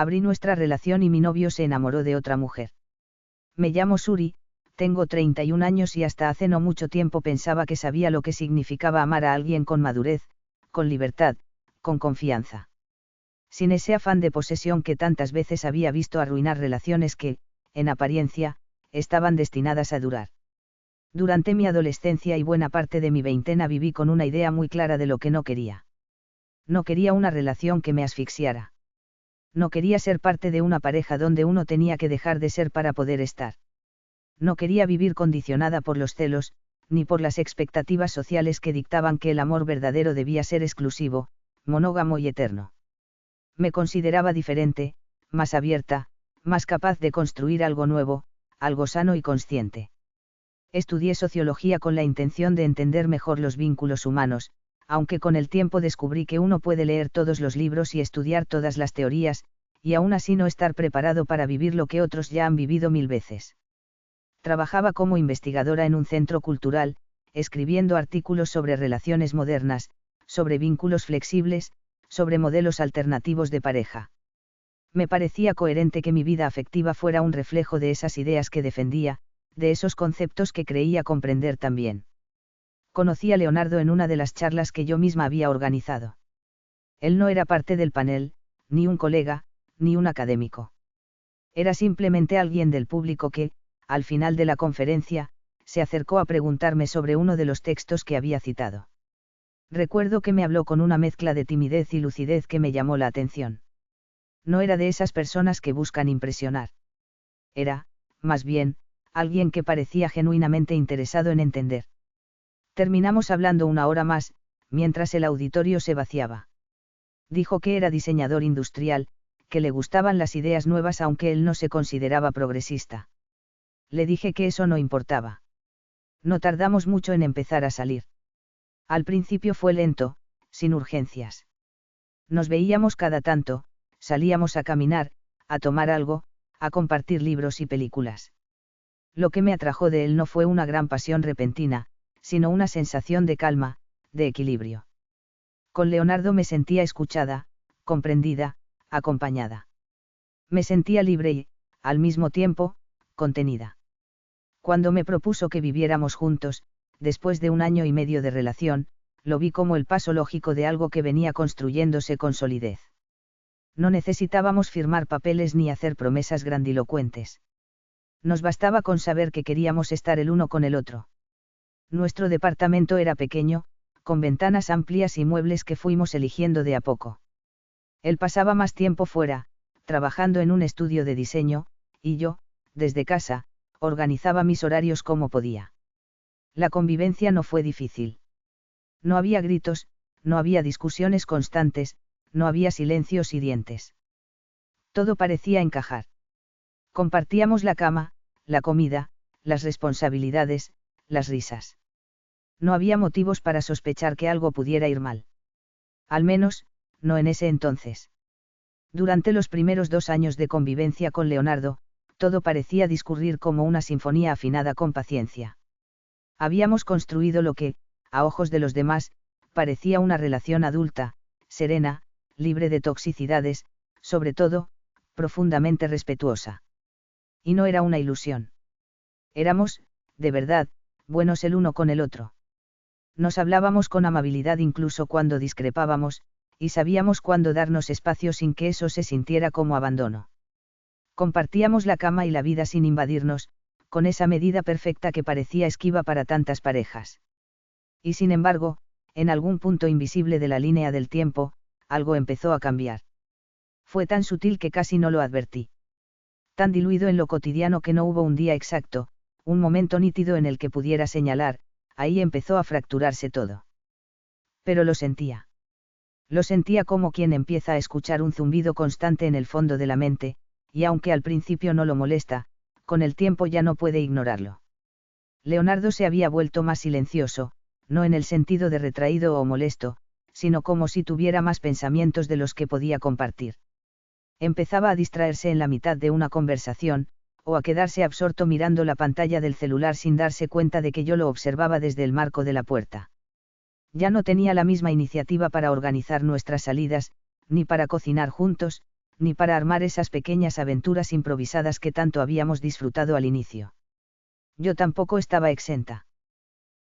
Abrí nuestra relación y mi novio se enamoró de otra mujer. Me llamo Suri, tengo 31 años y hasta hace no mucho tiempo pensaba que sabía lo que significaba amar a alguien con madurez, con libertad, con confianza. Sin ese afán de posesión que tantas veces había visto arruinar relaciones que, en apariencia, estaban destinadas a durar. Durante mi adolescencia y buena parte de mi veintena viví con una idea muy clara de lo que no quería. No quería una relación que me asfixiara. No quería ser parte de una pareja donde uno tenía que dejar de ser para poder estar. No quería vivir condicionada por los celos, ni por las expectativas sociales que dictaban que el amor verdadero debía ser exclusivo, monógamo y eterno. Me consideraba diferente, más abierta, más capaz de construir algo nuevo, algo sano y consciente. Estudié sociología con la intención de entender mejor los vínculos humanos, aunque con el tiempo descubrí que uno puede leer todos los libros y estudiar todas las teorías, y aún así no estar preparado para vivir lo que otros ya han vivido 1000 veces. Trabajaba como investigadora en un centro cultural, escribiendo artículos sobre relaciones modernas, sobre vínculos flexibles, sobre modelos alternativos de pareja. Me parecía coherente que mi vida afectiva fuera un reflejo de esas ideas que defendía, de esos conceptos que creía comprender también. Conocí a Leonardo en una de las charlas que yo misma había organizado. Él no era parte del panel, ni un colega, ni un académico. Era simplemente alguien del público que, al final de la conferencia, se acercó a preguntarme sobre uno de los textos que había citado. Recuerdo que me habló con una mezcla de timidez y lucidez que me llamó la atención. No era de esas personas que buscan impresionar. Era, más bien, alguien que parecía genuinamente interesado en entender. Terminamos hablando 1 hora más, mientras el auditorio se vaciaba. Dijo que era diseñador industrial, que le gustaban las ideas nuevas aunque él no se consideraba progresista. Le dije que eso no importaba. No tardamos mucho en empezar a salir. Al principio fue lento, sin urgencias. Nos veíamos cada tanto, salíamos a caminar, a tomar algo, a compartir libros y películas. Lo que me atrajo de él no fue una gran pasión repentina, sino una sensación de calma, de equilibrio. Con Leonardo me sentía escuchada, comprendida, acompañada. Me sentía libre y, al mismo tiempo, contenida. Cuando me propuso que viviéramos juntos, después de 1 año y medio de relación, lo vi como el paso lógico de algo que venía construyéndose con solidez. No necesitábamos firmar papeles ni hacer promesas grandilocuentes. Nos bastaba con saber que queríamos estar el uno con el otro. Nuestro departamento era pequeño, con ventanas amplias y muebles que fuimos eligiendo de a poco. Él pasaba más tiempo fuera, trabajando en un estudio de diseño, y yo, desde casa, organizaba mis horarios como podía. La convivencia no fue difícil. No había gritos, no había discusiones constantes, no había silencios hirientes. Todo parecía encajar. Compartíamos la cama, la comida, las responsabilidades, las risas. No había motivos para sospechar que algo pudiera ir mal. Al menos, no en ese entonces. Durante los primeros 2 años de convivencia con Leonardo, todo parecía discurrir como una sinfonía afinada con paciencia. Habíamos construido lo que, a ojos de los demás, parecía una relación adulta, serena, libre de toxicidades, sobre todo, profundamente respetuosa. Y no era una ilusión. Éramos, de verdad, buenos el uno con el otro. Nos hablábamos con amabilidad incluso cuando discrepábamos, y sabíamos cuándo darnos espacio sin que eso se sintiera como abandono. Compartíamos la cama y la vida sin invadirnos, con esa medida perfecta que parecía esquiva para tantas parejas. Y sin embargo, en algún punto invisible de la línea del tiempo, algo empezó a cambiar. Fue tan sutil que casi no lo advertí. Tan diluido en lo cotidiano que no hubo un día exacto, un momento nítido en el que pudiera señalar, ahí empezó a fracturarse todo. Pero lo sentía. Lo sentía como quien empieza a escuchar un zumbido constante en el fondo de la mente, y aunque al principio no lo molesta, con el tiempo ya no puede ignorarlo. Leonardo se había vuelto más silencioso, no en el sentido de retraído o molesto, sino como si tuviera más pensamientos de los que podía compartir. Empezaba a distraerse en la mitad de una conversación, o a quedarse absorto mirando la pantalla del celular sin darse cuenta de que yo lo observaba desde el marco de la puerta. Ya no tenía la misma iniciativa para organizar nuestras salidas, ni para cocinar juntos, ni para armar esas pequeñas aventuras improvisadas que tanto habíamos disfrutado al inicio. Yo tampoco estaba exenta.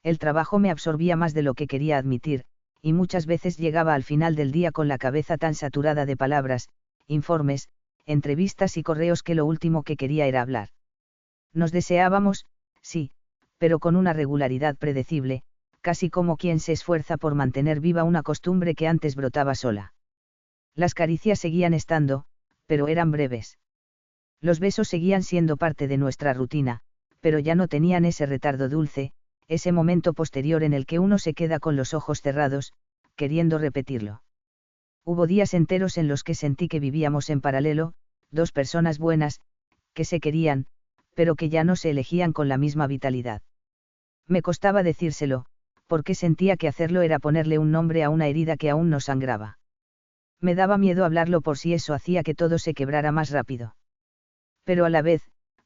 El trabajo me absorbía más de lo que quería admitir, y muchas veces llegaba al final del día con la cabeza tan saturada de palabras, informes, entrevistas y correos que lo último que quería era hablar. Nos deseábamos, sí, pero con una regularidad predecible, casi como quien se esfuerza por mantener viva una costumbre que antes brotaba sola. Las caricias seguían estando, pero eran breves. Los besos seguían siendo parte de nuestra rutina, pero ya no tenían ese retardo dulce, ese momento posterior en el que uno se queda con los ojos cerrados, queriendo repetirlo. Hubo días enteros en los que sentí que vivíamos en paralelo, dos personas buenas, que se querían, pero que ya no se elegían con la misma vitalidad. Me costaba decírselo, porque sentía que hacerlo era ponerle un nombre a una herida que aún no sangraba. Me daba miedo hablarlo por si eso hacía que todo se quebrara más rápido. Pero a la vez,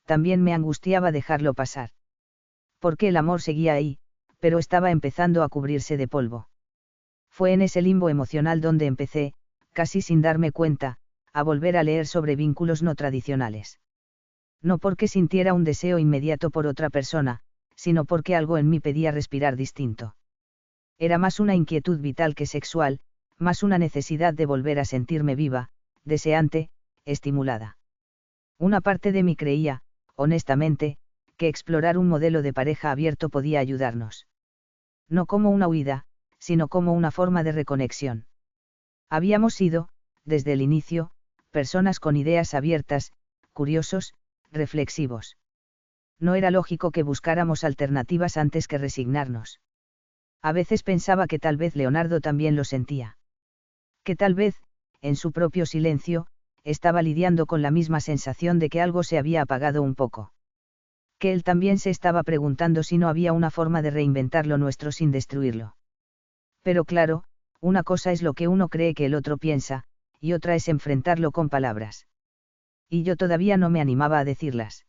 también me angustiaba dejarlo pasar. Porque el amor seguía ahí, pero estaba empezando a cubrirse de polvo. Fue en ese limbo emocional donde empecé, casi sin darme cuenta, a volver a leer sobre vínculos no tradicionales. No porque sintiera un deseo inmediato por otra persona, sino porque algo en mí pedía respirar distinto. Era más una inquietud vital que sexual, más una necesidad de volver a sentirme viva, deseante, estimulada. Una parte de mí creía, honestamente, que explorar un modelo de pareja abierto podía ayudarnos. No como una huida, sino como una forma de reconexión. Habíamos sido, desde el inicio, personas con ideas abiertas, curiosos, reflexivos. No era lógico que buscáramos alternativas antes que resignarnos. A veces pensaba que tal vez Leonardo también lo sentía. Que tal vez, en su propio silencio, estaba lidiando con la misma sensación de que algo se había apagado un poco. Que él también se estaba preguntando si no había una forma de reinventar lo nuestro sin destruirlo. Pero claro, una cosa es lo que uno cree que el otro piensa, y otra es enfrentarlo con palabras. Y yo todavía no me animaba a decirlas.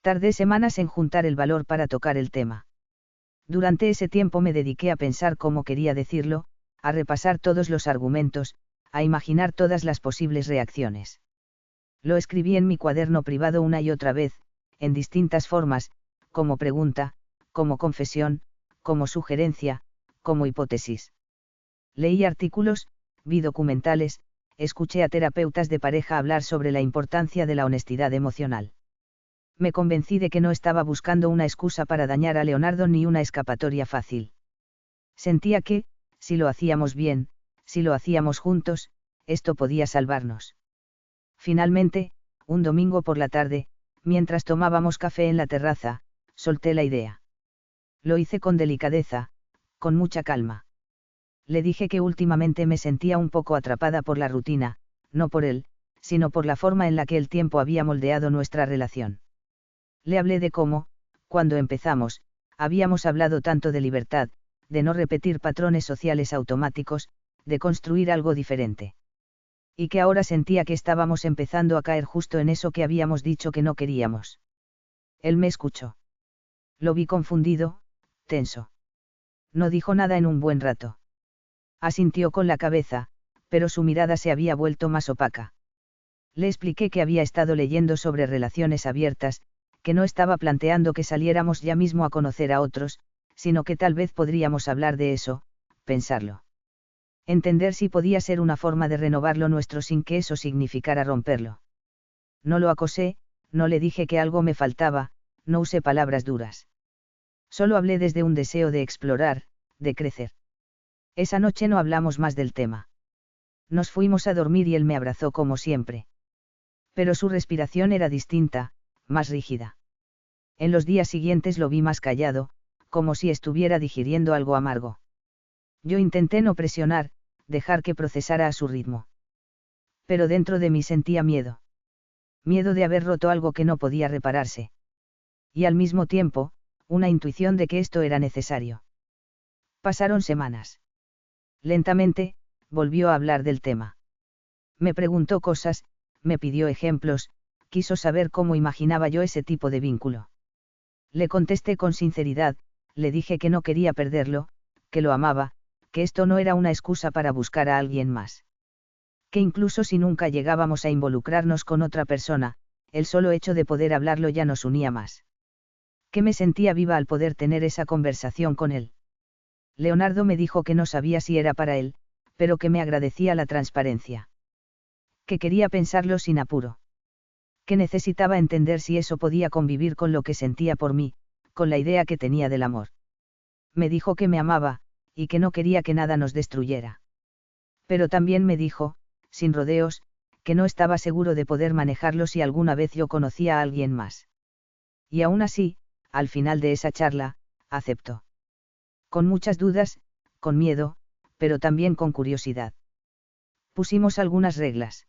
Tardé semanas en juntar el valor para tocar el tema. Durante ese tiempo me dediqué a pensar cómo quería decirlo, a repasar todos los argumentos, a imaginar todas las posibles reacciones. Lo escribí en mi cuaderno privado una y otra vez, en distintas formas, como pregunta, como confesión, como sugerencia, como hipótesis. Leí artículos, vi documentales, escuché a terapeutas de pareja hablar sobre la importancia de la honestidad emocional. Me convencí de que no estaba buscando una excusa para dañar a Leonardo ni una escapatoria fácil. Sentía que, si lo hacíamos bien, si lo hacíamos juntos, esto podía salvarnos. Finalmente, un domingo por la tarde, mientras tomábamos café en la terraza, solté la idea. Lo hice con delicadeza, con mucha calma. Le dije que últimamente me sentía un poco atrapada por la rutina, no por él, sino por la forma en la que el tiempo había moldeado nuestra relación. Le hablé de cómo, cuando empezamos, habíamos hablado tanto de libertad, de no repetir patrones sociales automáticos, de construir algo diferente. Y que ahora sentía que estábamos empezando a caer justo en eso que habíamos dicho que no queríamos. Él me escuchó. Lo vi confundido, tenso. No dijo nada en un buen rato. Asintió con la cabeza, pero su mirada se había vuelto más opaca. Le expliqué que había estado leyendo sobre relaciones abiertas, que no estaba planteando que saliéramos ya mismo a conocer a otros, sino que tal vez podríamos hablar de eso, pensarlo. Entender si podía ser una forma de renovar lo nuestro sin que eso significara romperlo. No lo acosé, no le dije que algo me faltaba, no usé palabras duras. Solo hablé desde un deseo de explorar, de crecer. Esa noche no hablamos más del tema. Nos fuimos a dormir y él me abrazó como siempre. Pero su respiración era distinta, más rígida. En los días siguientes lo vi más callado, como si estuviera digiriendo algo amargo. Yo intenté no presionar, dejar que procesara a su ritmo. Pero dentro de mí sentía miedo. Miedo de haber roto algo que no podía repararse. Y al mismo tiempo, una intuición de que esto era necesario. Pasaron semanas. Lentamente, volvió a hablar del tema. Me preguntó cosas, me pidió ejemplos, quiso saber cómo imaginaba yo ese tipo de vínculo. Le contesté con sinceridad, le dije que no quería perderlo, que lo amaba, que esto no era una excusa para buscar a alguien más. Que incluso si nunca llegábamos a involucrarnos con otra persona, el solo hecho de poder hablarlo ya nos unía más. Que me sentía viva al poder tener esa conversación con él. Leonardo me dijo que no sabía si era para él, pero que me agradecía la transparencia. Que quería pensarlo sin apuro. Que necesitaba entender si eso podía convivir con lo que sentía por mí, con la idea que tenía del amor. Me dijo que me amaba, y que no quería que nada nos destruyera. Pero también me dijo, sin rodeos, que no estaba seguro de poder manejarlo si alguna vez yo conocía a alguien más. Y aún así, al final de esa charla, aceptó. Con muchas dudas, con miedo, pero también con curiosidad. Pusimos algunas reglas.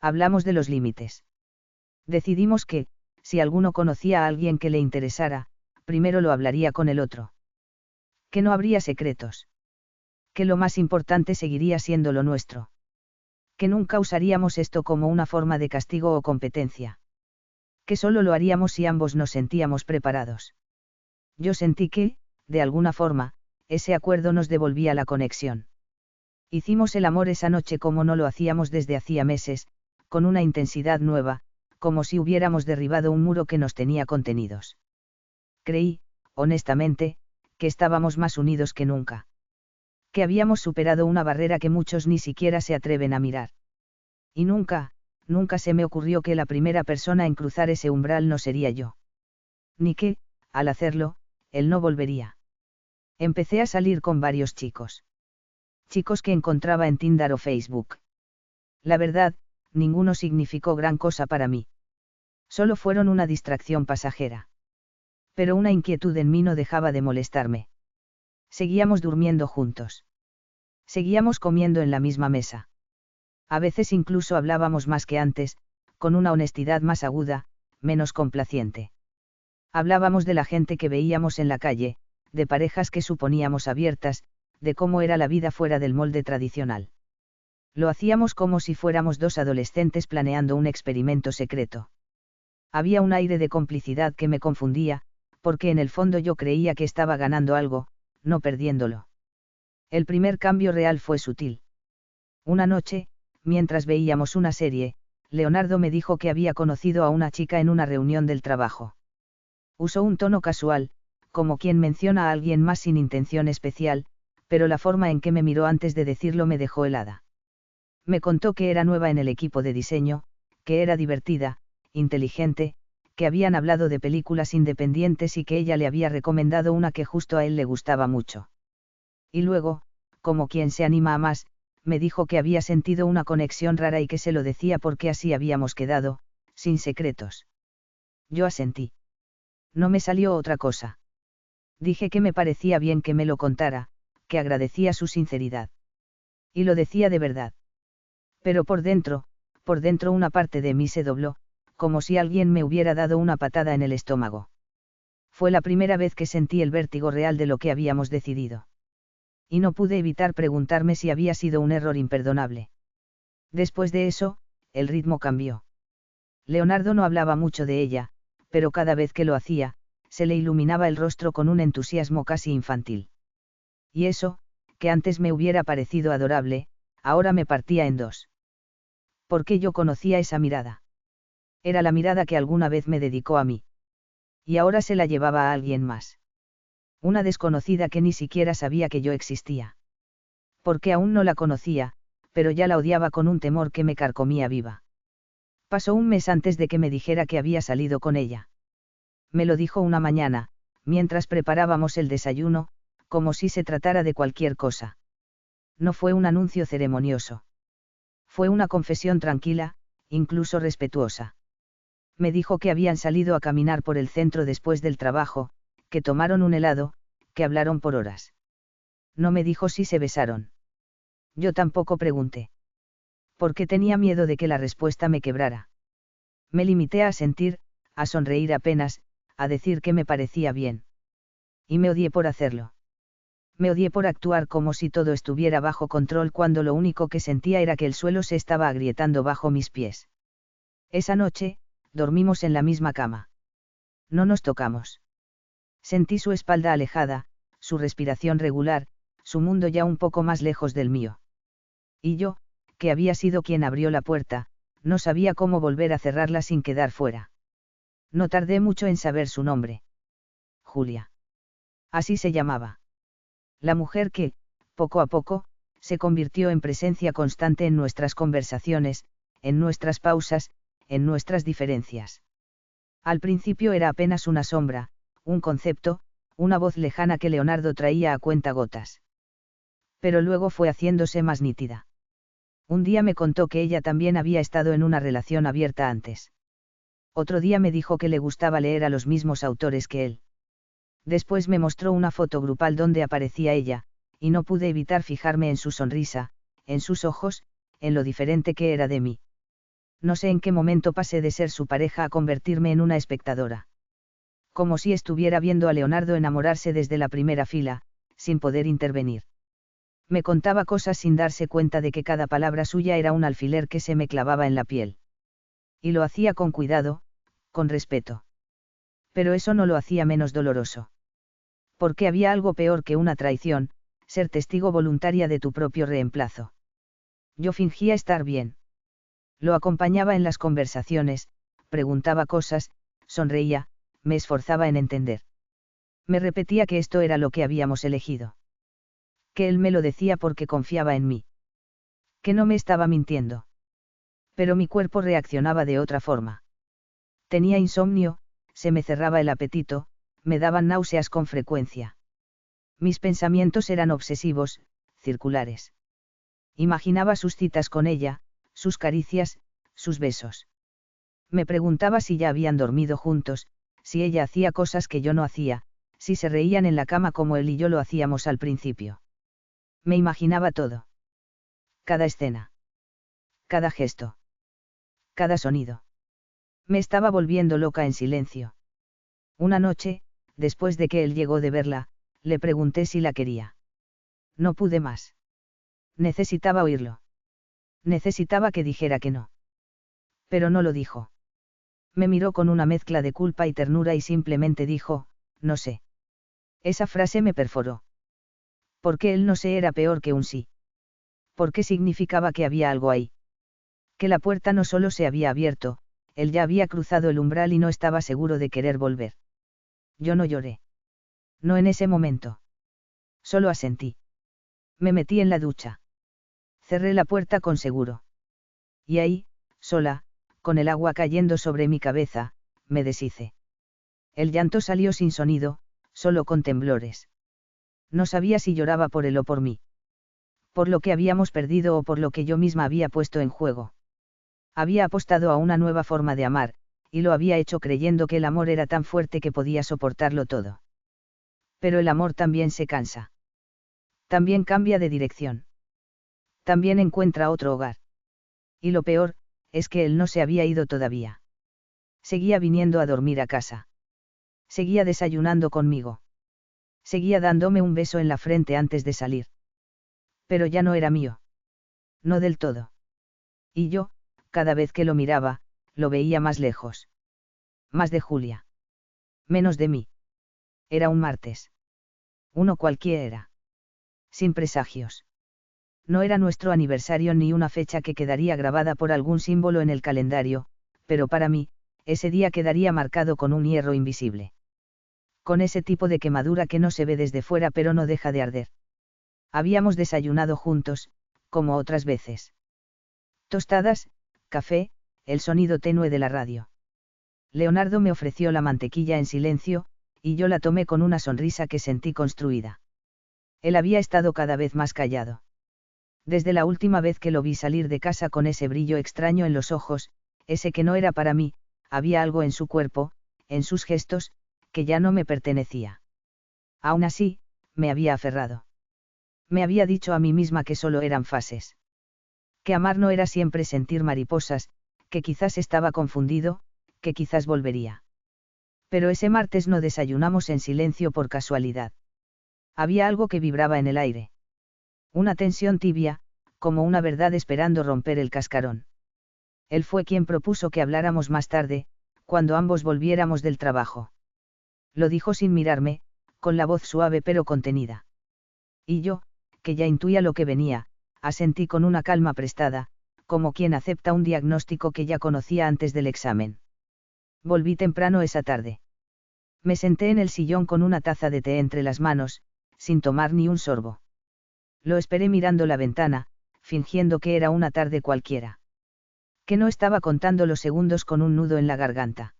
Hablamos de los límites. Decidimos que, si alguno conocía a alguien que le interesara, primero lo hablaría con el otro. Que no habría secretos. Que lo más importante seguiría siendo lo nuestro. Que nunca usaríamos esto como una forma de castigo o competencia. Que solo lo haríamos si ambos nos sentíamos preparados. Yo sentí que, de alguna forma, ese acuerdo nos devolvía la conexión. Hicimos el amor esa noche como no lo hacíamos desde hacía meses, con una intensidad nueva, como si hubiéramos derribado un muro que nos tenía contenidos. Creí, honestamente, que estábamos más unidos que nunca. Que habíamos superado una barrera que muchos ni siquiera se atreven a mirar. Y nunca se me ocurrió que la primera persona en cruzar ese umbral no sería yo. Ni que, al hacerlo, él no volvería. Empecé a salir con varios chicos. Chicos que encontraba en Tinder o Facebook. La verdad, ninguno significó gran cosa para mí. Solo fueron una distracción pasajera. Pero una inquietud en mí no dejaba de molestarme. Seguíamos durmiendo juntos. Seguíamos comiendo en la misma mesa. A veces incluso hablábamos más que antes, con una honestidad más aguda, menos complaciente. Hablábamos de la gente que veíamos en la calle, de parejas que suponíamos abiertas, de cómo era la vida fuera del molde tradicional. Lo hacíamos como si fuéramos dos adolescentes planeando un experimento secreto. Había un aire de complicidad que me confundía, porque en el fondo yo creía que estaba ganando algo, no perdiéndolo. El primer cambio real fue sutil. Una noche, mientras veíamos una serie, Leonardo me dijo que había conocido a una chica en una reunión del trabajo. Usó un tono casual, como quien menciona a alguien más sin intención especial, pero la forma en que me miró antes de decirlo me dejó helada. Me contó que era nueva en el equipo de diseño, que era divertida, inteligente, que habían hablado de películas independientes y que ella le había recomendado una que justo a él le gustaba mucho. Y luego, como quien se anima a más, me dijo que había sentido una conexión rara y que se lo decía porque así habíamos quedado, sin secretos. Yo asentí. No me salió otra cosa. Dije que me parecía bien que me lo contara, que agradecía su sinceridad. Y lo decía de verdad. Pero por dentro una parte de mí se dobló, como si alguien me hubiera dado una patada en el estómago. Fue la primera vez que sentí el vértigo real de lo que habíamos decidido. Y no pude evitar preguntarme si había sido un error imperdonable. Después de eso, el ritmo cambió. Leonardo no hablaba mucho de ella, pero cada vez que lo hacía, se le iluminaba el rostro con un entusiasmo casi infantil. Y eso, que antes me hubiera parecido adorable, ahora me partía en dos. Porque yo conocía esa mirada. Era la mirada que alguna vez me dedicó a mí. Y ahora se la llevaba a alguien más. Una desconocida que ni siquiera sabía que yo existía. Porque aún no la conocía, pero ya la odiaba con un temor que me carcomía viva. Pasó un mes antes de que me dijera que había salido con ella. Me lo dijo una mañana, mientras preparábamos el desayuno, como si se tratara de cualquier cosa. No fue un anuncio ceremonioso. Fue una confesión tranquila, incluso respetuosa. Me dijo que habían salido a caminar por el centro después del trabajo, que tomaron un helado, que hablaron por horas. No me dijo si se besaron. Yo tampoco pregunté. Porque tenía miedo de que la respuesta me quebrara. Me limité a sentir, a sonreír apenas, a decir que me parecía bien. Y me odié por hacerlo. Me odié por actuar como si todo estuviera bajo control cuando lo único que sentía era que el suelo se estaba agrietando bajo mis pies. Esa noche, dormimos en la misma cama. No nos tocamos. Sentí su espalda alejada, su respiración regular, su mundo ya un poco más lejos del mío. Y yo, que había sido quien abrió la puerta, no sabía cómo volver a cerrarla sin quedar fuera. No tardé mucho en saber su nombre. Julia. Así se llamaba. La mujer que, poco a poco, se convirtió en presencia constante en nuestras conversaciones, en nuestras pausas, en nuestras diferencias. Al principio era apenas una sombra, un concepto, una voz lejana que Leonardo traía a cuentagotas. Pero luego fue haciéndose más nítida. Un día me contó que ella también había estado en una relación abierta antes. Otro día me dijo que le gustaba leer a los mismos autores que él. Después me mostró una foto grupal donde aparecía ella, y no pude evitar fijarme en su sonrisa, en sus ojos, en lo diferente que era de mí. No sé en qué momento pasé de ser su pareja a convertirme en una espectadora. Como si estuviera viendo a Leonardo enamorarse desde la primera fila, sin poder intervenir. Me contaba cosas sin darse cuenta de que cada palabra suya era un alfiler que se me clavaba en la piel. Y lo hacía con cuidado, con respeto. Pero eso no lo hacía menos doloroso. Porque había algo peor que una traición, ser testigo voluntaria de tu propio reemplazo. Yo fingía estar bien. Lo acompañaba en las conversaciones, preguntaba cosas, sonreía, me esforzaba en entender. Me repetía que esto era lo que habíamos elegido. Que él me lo decía porque confiaba en mí. Que no me estaba mintiendo. Pero mi cuerpo reaccionaba de otra forma. Tenía insomnio, se me cerraba el apetito, me daban náuseas con frecuencia. Mis pensamientos eran obsesivos, circulares. Imaginaba sus citas con ella, sus caricias, sus besos. Me preguntaba si ya habían dormido juntos, si ella hacía cosas que yo no hacía, si se reían en la cama como él y yo lo hacíamos al principio. Me imaginaba todo. Cada escena. Cada gesto. Cada sonido. Me estaba volviendo loca en silencio. Una noche, después de que él llegó de verla, le pregunté si la quería. No pude más. Necesitaba oírlo. Necesitaba que dijera que no. Pero no lo dijo. Me miró con una mezcla de culpa y ternura y simplemente dijo, no sé. Esa frase me perforó. Porque el no sé era peor que un sí. Porque significaba que había algo ahí. Que la puerta no solo se había abierto, él ya había cruzado el umbral y no estaba seguro de querer volver. Yo no lloré. No en ese momento. Solo asentí. Me metí en la ducha. Cerré la puerta con seguro. Y ahí, sola, con el agua cayendo sobre mi cabeza, me deshice. El llanto salió sin sonido, solo con temblores. No sabía si lloraba por él o por mí. Por lo que habíamos perdido o por lo que yo misma había puesto en juego. Había apostado a una nueva forma de amar, y lo había hecho creyendo que el amor era tan fuerte que podía soportarlo todo. Pero el amor también se cansa. También cambia de dirección. También encuentra otro hogar. Y lo peor, es que él no se había ido todavía. Seguía viniendo a dormir a casa. Seguía desayunando conmigo. Seguía dándome un beso en la frente antes de salir. Pero ya no era mío. No del todo. Y yo, cada vez que lo miraba, lo veía más lejos. Más de Julia. Menos de mí. Era un martes. Uno cualquiera. Sin presagios. No era nuestro aniversario ni una fecha que quedaría grabada por algún símbolo en el calendario, pero para mí, ese día quedaría marcado con un hierro invisible. Con ese tipo de quemadura que no se ve desde fuera pero no deja de arder. Habíamos desayunado juntos, como otras veces. Tostadas, café, el sonido tenue de la radio. Leonardo me ofreció la mantequilla en silencio, y yo la tomé con una sonrisa que sentí construida. Él había estado cada vez más callado. Desde la última vez que lo vi salir de casa con ese brillo extraño en los ojos, ese que no era para mí, había algo en su cuerpo, en sus gestos, que ya no me pertenecía. Aún así, me había aferrado. Me había dicho a mí misma que solo eran fases. Que amar no era siempre sentir mariposas, que quizás estaba confundido, que quizás volvería. Pero ese martes no desayunamos en silencio por casualidad. Había algo que vibraba en el aire. Una tensión tibia, como una verdad esperando romper el cascarón. Él fue quien propuso que habláramos más tarde, cuando ambos volviéramos del trabajo. Lo dijo sin mirarme, con la voz suave pero contenida. Y yo, que ya intuía lo que venía, asentí con una calma prestada, como quien acepta un diagnóstico que ya conocía antes del examen. Volví temprano esa tarde. Me senté en el sillón con una taza de té entre las manos, sin tomar ni un sorbo. Lo esperé mirando la ventana, fingiendo que era una tarde cualquiera. Que no estaba contando los segundos con un nudo en la garganta.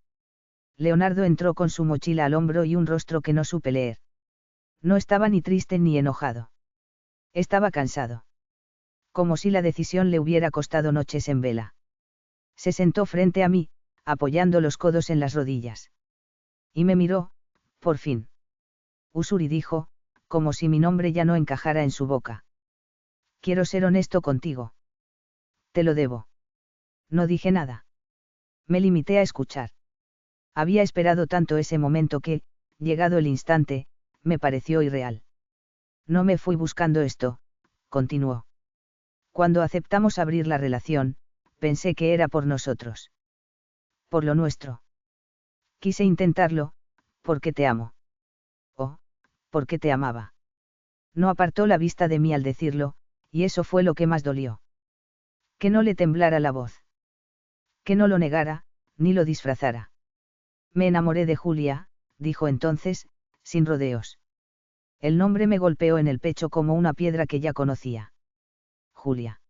Leonardo entró con su mochila al hombro y un rostro que no supe leer. No estaba ni triste ni enojado. Estaba cansado. Como si la decisión le hubiera costado noches en vela. Se sentó frente a mí, apoyando los codos en las rodillas. Y me miró, por fin. Usuri dijo, como si mi nombre ya no encajara en su boca. Quiero ser honesto contigo. Te lo debo. No dije nada. Me limité a escuchar. Había esperado tanto ese momento que, llegado el instante, me pareció irreal. No me fui buscando esto, continuó. Cuando aceptamos abrir la relación, pensé que era por nosotros. Por lo nuestro. Quise intentarlo, porque te amo. Oh, porque te amaba. No apartó la vista de mí al decirlo, y eso fue lo que más dolió. Que no le temblara la voz. Que no lo negara, ni lo disfrazara. Me enamoré de Julia, dijo entonces, sin rodeos. El nombre me golpeó en el pecho como una piedra que ya conocía. Julia.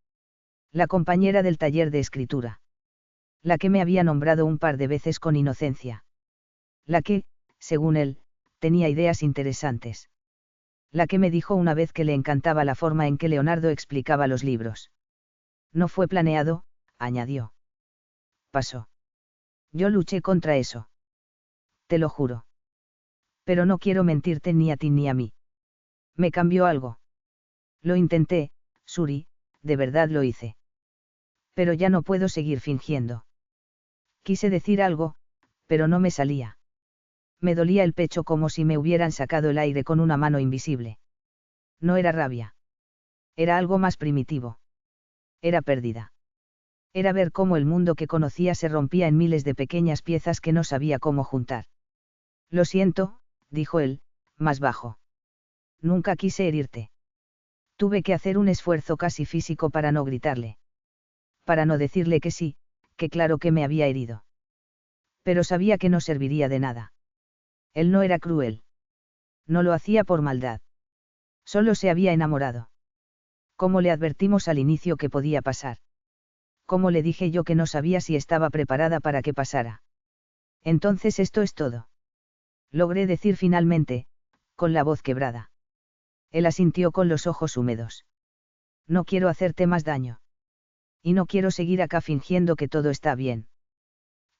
La compañera del taller de escritura. La que me había nombrado un par de veces con inocencia. La que, según él, tenía ideas interesantes. La que me dijo una vez que le encantaba la forma en que Leonardo explicaba los libros. No fue planeado, añadió. Pasó. Yo luché contra eso. Te lo juro. Pero no quiero mentirte ni a ti ni a mí. Me cambió algo. Lo intenté, Suri, de verdad lo hice. Pero ya no puedo seguir fingiendo. Quise decir algo, pero no me salía. Me dolía el pecho como si me hubieran sacado el aire con una mano invisible. No era rabia. Era algo más primitivo. Era pérdida. Era ver cómo el mundo que conocía se rompía en miles de pequeñas piezas que no sabía cómo juntar. Lo siento, dijo él, más bajo. Nunca quise herirte. Tuve que hacer un esfuerzo casi físico para no gritarle. Para no decirle que sí, que claro que me había herido. Pero sabía que no serviría de nada. Él no era cruel. No lo hacía por maldad. Solo se había enamorado. ¿Cómo le advertimos al inicio que podía pasar? ¿Cómo le dije yo que no sabía si estaba preparada para que pasara? Entonces esto es todo. Logré decir finalmente, con la voz quebrada. Él asintió con los ojos húmedos. No quiero hacerte más daño. Y no quiero seguir acá fingiendo que todo está bien.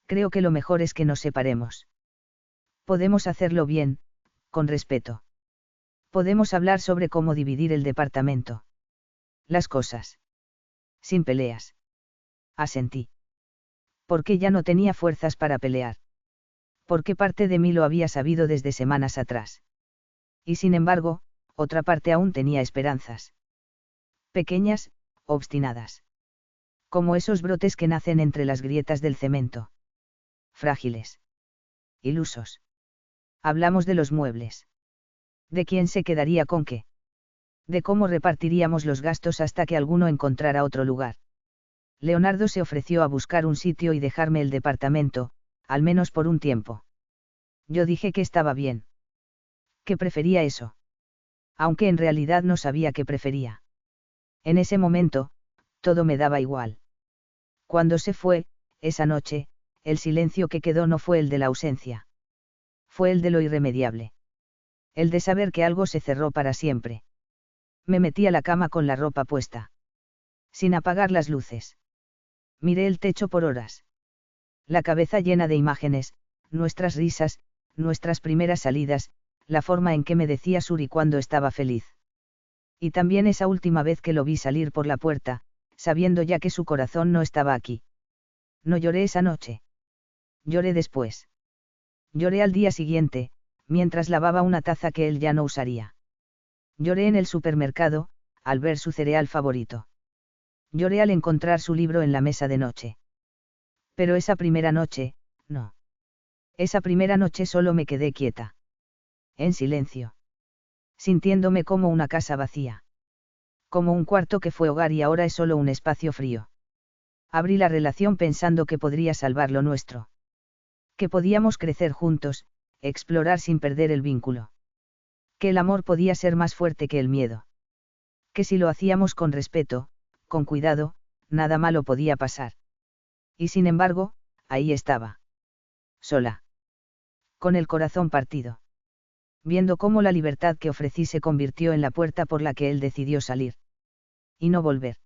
Creo que lo mejor es que nos separemos. Podemos hacerlo bien, con respeto. Podemos hablar sobre cómo dividir el departamento. Las cosas. Sin peleas. Asentí. Porque ya no tenía fuerzas para pelear. Porque parte de mí lo había sabido desde semanas atrás. Y sin embargo, otra parte aún tenía esperanzas. Pequeñas, obstinadas. Como esos brotes que nacen entre las grietas del cemento. Frágiles. Ilusos. Hablamos de los muebles. ¿De quién se quedaría con qué? De cómo repartiríamos los gastos hasta que alguno encontrara otro lugar. Leonardo se ofreció a buscar un sitio y dejarme el departamento, al menos por un tiempo. Yo dije que estaba bien. Que prefería eso. Aunque en realidad no sabía qué prefería. En ese momento, todo me daba igual. Cuando se fue, esa noche, el silencio que quedó no fue el de la ausencia. Fue el de lo irremediable. El de saber que algo se cerró para siempre. Me metí a la cama con la ropa puesta. Sin apagar las luces. Miré el techo por horas. La cabeza llena de imágenes, nuestras risas, nuestras primeras salidas, la forma en que me decía Suri cuando estaba feliz. Y también esa última vez que lo vi salir por la puerta, sabiendo ya que su corazón no estaba aquí. No lloré esa noche. Lloré después. Lloré al día siguiente, mientras lavaba una taza que él ya no usaría. Lloré en el supermercado, al ver su cereal favorito. Lloré al encontrar su libro en la mesa de noche. Pero esa primera noche, no. Esa primera noche solo me quedé quieta. En silencio. Sintiéndome como una casa vacía. Como un cuarto que fue hogar y ahora es solo un espacio frío. Abrí la relación pensando que podría salvar lo nuestro. Que podíamos crecer juntos, explorar sin perder el vínculo. Que el amor podía ser más fuerte que el miedo. Que si lo hacíamos con respeto, con cuidado, nada malo podía pasar. Y sin embargo, ahí estaba. Sola. Con el corazón partido. Viendo cómo la libertad que ofrecí se convirtió en la puerta por la que él decidió salir. Y no volver.